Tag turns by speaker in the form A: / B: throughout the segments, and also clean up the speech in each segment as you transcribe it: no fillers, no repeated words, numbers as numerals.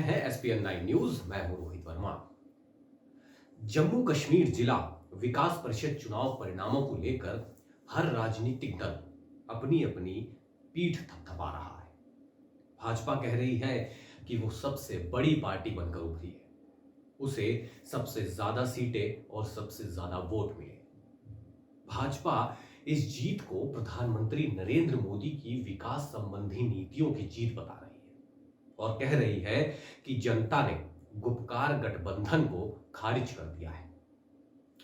A: हैं ESPN 9 news. मैं हूं रोहित वर्मा। जम्मू कश्मीर जिला विकास परिषद चुनाव परिणामों को लेकर हर राजनीतिक दल अपनी अपनी पीठ थपथपा रहा है। भाजपा कह रही है कि वो सबसे बड़ी पार्टी बनकर उभरी है, उसे सबसे ज्यादा सीटें और सबसे ज्यादा वोट मिले। भाजपा इस जीत को प्रधानमंत्री नरेंद्र मोदी की विकास संबंधी नीतियों की जीत बता रही है और कह रही है कि जनता ने गुपकार गठबंधन को खारिज कर दिया है।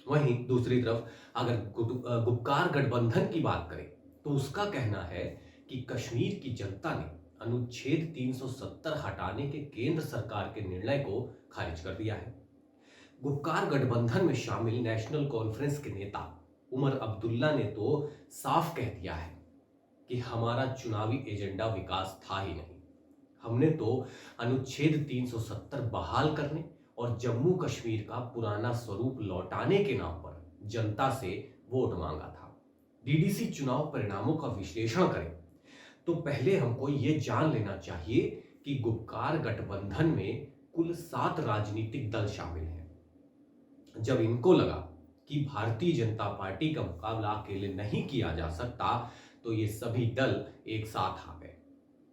A: वहीं दूसरी तरफ अगर गुपकार गठबंधन की बात करें तो उसका कहना है कि कश्मीर की जनता ने अनुच्छेद 370 हटाने के केंद्र सरकार के निर्णय को खारिज कर दिया है। गुपकार गठबंधन में शामिल नेशनल कॉन्फ्रेंस के नेता उमर अब्दुल्ला ने तो साफ कह दिया है कि हमारा चुनावी एजेंडा विकास था ही नहीं। हमने तो अनुच्छेद 370 बहाल करने और जम्मू कश्मीर का पुराना स्वरूप लौटाने के नाम पर जनता से वोट मांगा था। डीडीसी चुनाव परिणामों का विश्लेषण करें तो पहले हमको ये जान लेना चाहिए कि गुपकार गठबंधन में कुल 7 राजनीतिक दल शामिल हैं। जब इनको लगा कि भारतीय जनता पार्टी का मुकाबला अकेले नहीं किया जा सकता तो ये सभी दल एक साथ आ गए।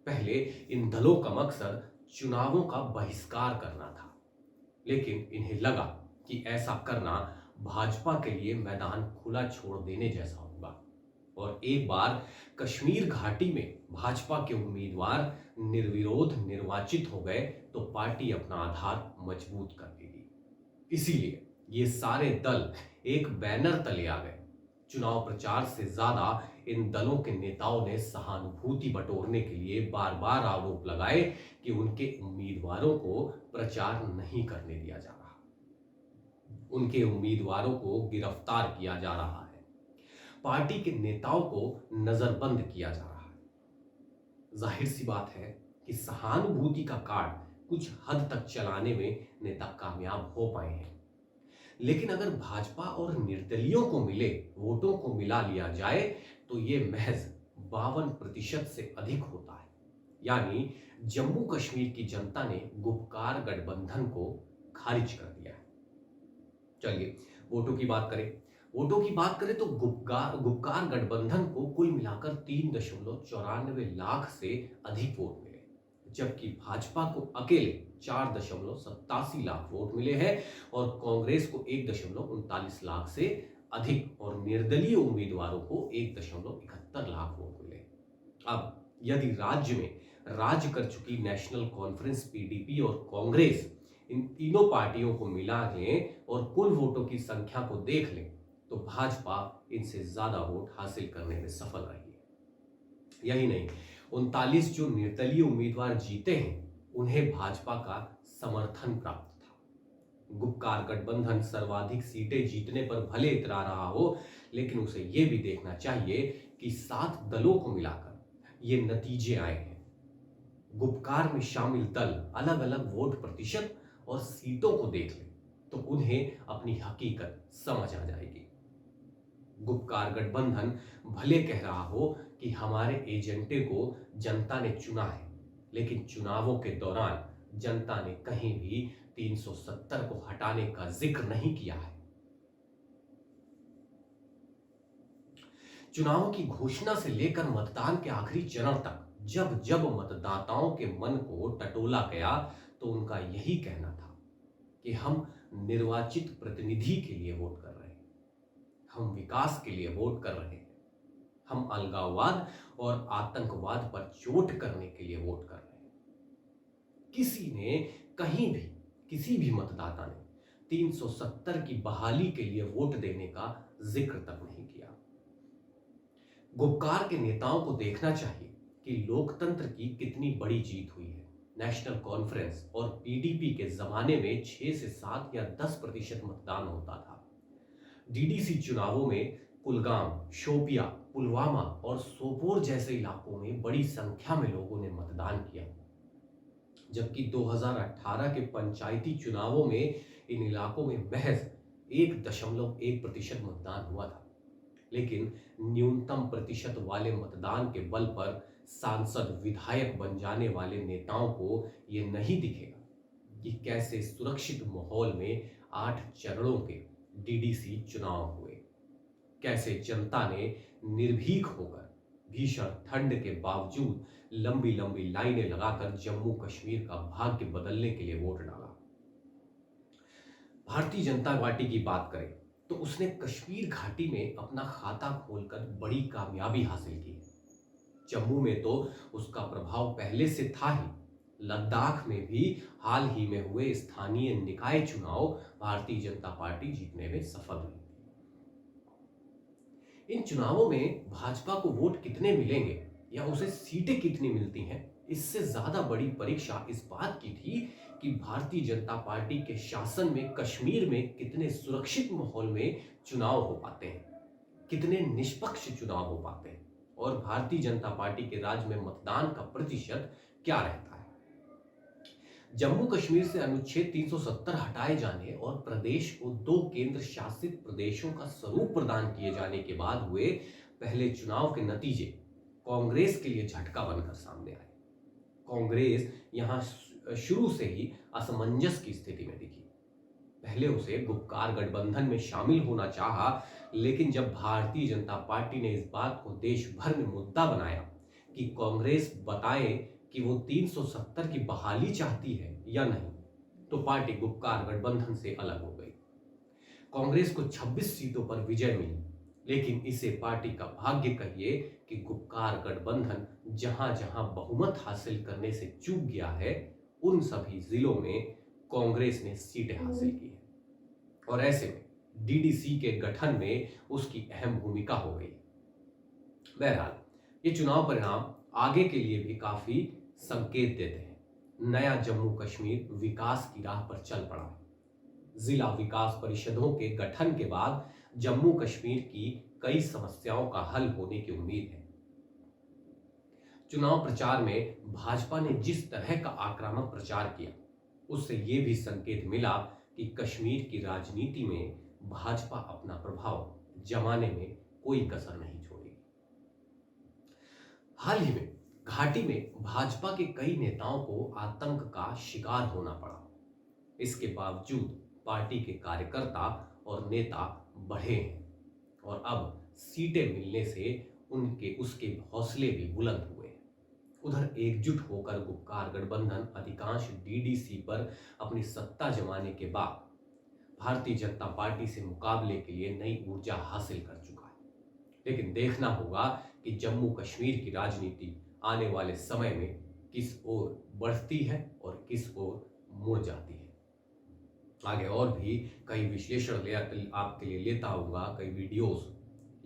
A: पहले इन दलों का मकसद चुनावों का बहिष्कार करना था, लेकिन इन्हें लगा कि ऐसा करना भाजपा के लिए मैदान खुला छोड़ देने जैसा होगा और एक बार कश्मीर घाटी में भाजपा के उम्मीदवार निर्विरोध निर्वाचित हो गए तो पार्टी अपना आधार मजबूत कर लेगी। इसीलिए ये सारे दल एक बैनर तले आ गए। चुनाव प्रचार से ज्यादा इन दलों के नेताओं ने सहानुभूति बटोरने के लिए बार बार आरोप लगाए कि उनके उम्मीदवारों को प्रचार नहीं करने दिया जा रहा, उनके उम्मीदवारों को गिरफ्तार किया जा रहा है, पार्टी के नेताओं को नजरबंद किया जा रहा है। जाहिर सी बात है कि सहानुभूति का कार्ड कुछ हद तक चलाने में नेता कामयाब हो पाए हैं, लेकिन अगर भाजपा और निर्दलियों को मिले वोटों को मिला लिया जाए तो यह महज 52% से अधिक होता है। यानी जम्मू कश्मीर की जनता ने गुपकार गठबंधन को खारिज कर दिया है। चलिए वोटों की बात करें। वोटों की बात करें तो गुपकार गठबंधन को कुल मिलाकर 3.94 लाख से अधिक वोट मिले, जबकि भाजपा को अकेले 4.87 लाख वोट मिले हैं और कांग्रेस को 1.39 लाख से अधिक और निर्दलीय उम्मीदवारों को 1.71 लाख वोट मिले। अब यदि राज्य में राज कर चुकी नेशनल कॉन्फ्रेंस पीडीपी और कांग्रेस इन तीनों पार्टियों को मिला लें और कुल वोटों की संख्या को देख लें तो भाजपा इनसे ज्यादा वोट हासिल करने में सफल रही है। यही नहीं, 39 जो निर्दलीय उम्मीदवार जीते हैं उन्हें भाजपा का समर्थन प्राप्त था। गुपकार गठबंधन सर्वाधिक सीटें जीतने पर भले इतरा रहा हो, लेकिन उसे यह भी देखना चाहिए कि 7 दलों को मिलाकर ये नतीजे आए हैं। गुपकार में शामिल दल अलग अलग वोट प्रतिशत और सीटों को देख लें तो उन्हें अपनी हकीकत समझ आ जाएगी। गुपकार गठबंधन भले कह रहा हो कि हमारे एजेंटे को जनता ने चुना है, लेकिन चुनावों के दौरान जनता ने कहीं भी 370 को हटाने का जिक्र नहीं किया है। चुनावों की घोषणा से लेकर मतदान के आखिरी चरण तक जब जब मतदाताओं के मन को टटोला गया तो उनका यही कहना था कि हम निर्वाचित प्रतिनिधि के लिए वोट कर रहे हैं, हम विकास के लिए वोट कर रहे हैं, हम अलगाववाद और आतंकवाद पर चोट करने के लिए वोट कर रहे हैं। किसी ने कहीं भी किसी भी मतदाता ने 370 की बहाली के लिए वोट देने का जिक्र तक नहीं किया। गुपकार के नेताओं को देखना चाहिए कि लोकतंत्र की कितनी बड़ी जीत हुई है। नेशनल कॉन्फ्रेंस और पीडीपी के जमाने में 6 से 7 या 10% मतदान होता था। डीडीसी चुनावों में कुलगाम, शोपिया, पुलवामा और सोपोर जैसे इलाकों में बड़ी संख्या में लोगों ने मतदान किया, जबकि 2018 के पंचायती चुनावों में इन इलाकों में महज 1.1% मतदान हुआ था। लेकिन न्यूनतम प्रतिशत वाले मतदान के बल पर सांसद विधायक बन जाने वाले नेताओं को यह नहीं दिखेगा कि कैसे सुरक्षित माहौल में 8 चरणों के डीडीसी चुनाव हुए, कैसे जनता ने निर्भीक होकर भीषण ठंड के बावजूद लंबी लंबी लाइनें लगाकर जम्मू कश्मीर का भाग्य बदलने के लिए वोट डाला। भारतीय जनता पार्टी की बात करें तो उसने कश्मीर घाटी में अपना खाता खोलकर बड़ी कामयाबी हासिल की। जम्मू में तो उसका प्रभाव पहले से था ही, लद्दाख में भी हाल ही में हुए स्थानीय निकाय चुनाव भारतीय जनता पार्टी जीतने में सफल हुई। इन चुनावों में भाजपा को वोट कितने मिलेंगे या उसे सीटें कितनी मिलती हैं, इससे ज्यादा बड़ी परीक्षा इस बात की थी कि भारतीय जनता पार्टी के शासन में कश्मीर में कितने सुरक्षित माहौल में चुनाव हो पाते हैं, कितने निष्पक्ष चुनाव हो पाते हैं और भारतीय जनता पार्टी के राज्य में मतदान का प्रतिशत क्या रहता है। जम्मू कश्मीर से अनुच्छेद 370 हटाए जाने और प्रदेश को 2 केंद्र शासित प्रदेशों का स्वरूप प्रदान किए जाने के बाद हुए पहले चुनाव के नतीजे कांग्रेस के लिए झटका बनकर सामने आए। कांग्रेस यहां शुरू से ही असमंजस की स्थिति में दिखी। पहले उसे गुपकार गठबंधन में शामिल होना चाहा, लेकिन जब भारतीय जनता पार्टी ने इस बात को देश भर में मुद्दा बनाया कि कांग्रेस बताए कि वो 370 की बहाली चाहती है या नहीं, तो पार्टी गुपकार गठबंधन से अलग हो गई। कांग्रेस को 26 सीटों पर विजय मिली, लेकिन इसे पार्टी का भाग्य कहिए कि गुपकार गठबंधन जहां जहां बहुमत हासिल करने से चूक गया है, उन सभी जिलों में कांग्रेस ने सीटें हासिल की है और ऐसे में डीडीसी के गठन में उसकी अहम भूमिका हो गई। बहरहाल ये चुनाव परिणाम आगे के लिए भी काफी संकेत देते हैं। नया जम्मू कश्मीर विकास की राह पर चल पड़ा है। जिला विकास परिषदों के गठन के बाद जम्मू कश्मीर की कई समस्याओं का हल होने की उम्मीद है। चुनाव प्रचार में भाजपा ने जिस तरह का आक्रामक प्रचार किया, उससे यह भी संकेत मिला कि कश्मीर की राजनीति में भाजपा अपना प्रभाव जमाने में कोई कसर नहीं छोड़ेगी। हाल ही में घाटी में भाजपा के कई नेताओं को आतंक का शिकार होना पड़ा। इसके बावजूद पार्टी के कार्यकर्ता और नेता बढ़े हैं और अब सीटें मिलने से उसके हौसले भी बुलंद हुए हैं। उधर एकजुट होकर गुपकार गठबंधन अधिकांश डीडीसी पर अपनी सत्ता जमाने के बाद भारतीय जनता पार्टी से मुकाबले के लिए नई ऊर्जा हासिल कर चुका है। लेकिन देखना होगा कि जम्मू कश्मीर की राजनीति आने वाले समय में किस ओर बढ़ती है और किस ओर मुड़ जाती है। आगे और भी कई विश्लेषण आपके लिए लेता आऊंगा, कई वीडियोस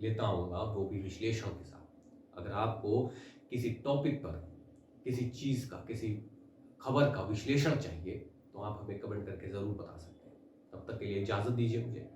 A: लेता आऊंगा, वो भी विश्लेषण के साथ। अगर आपको किसी टॉपिक पर किसी चीज का, किसी खबर का विश्लेषण चाहिए तो आप हमें कमेंट करके जरूर बता सकते हैं। तब तक के लिए इजाजत दीजिए मुझे।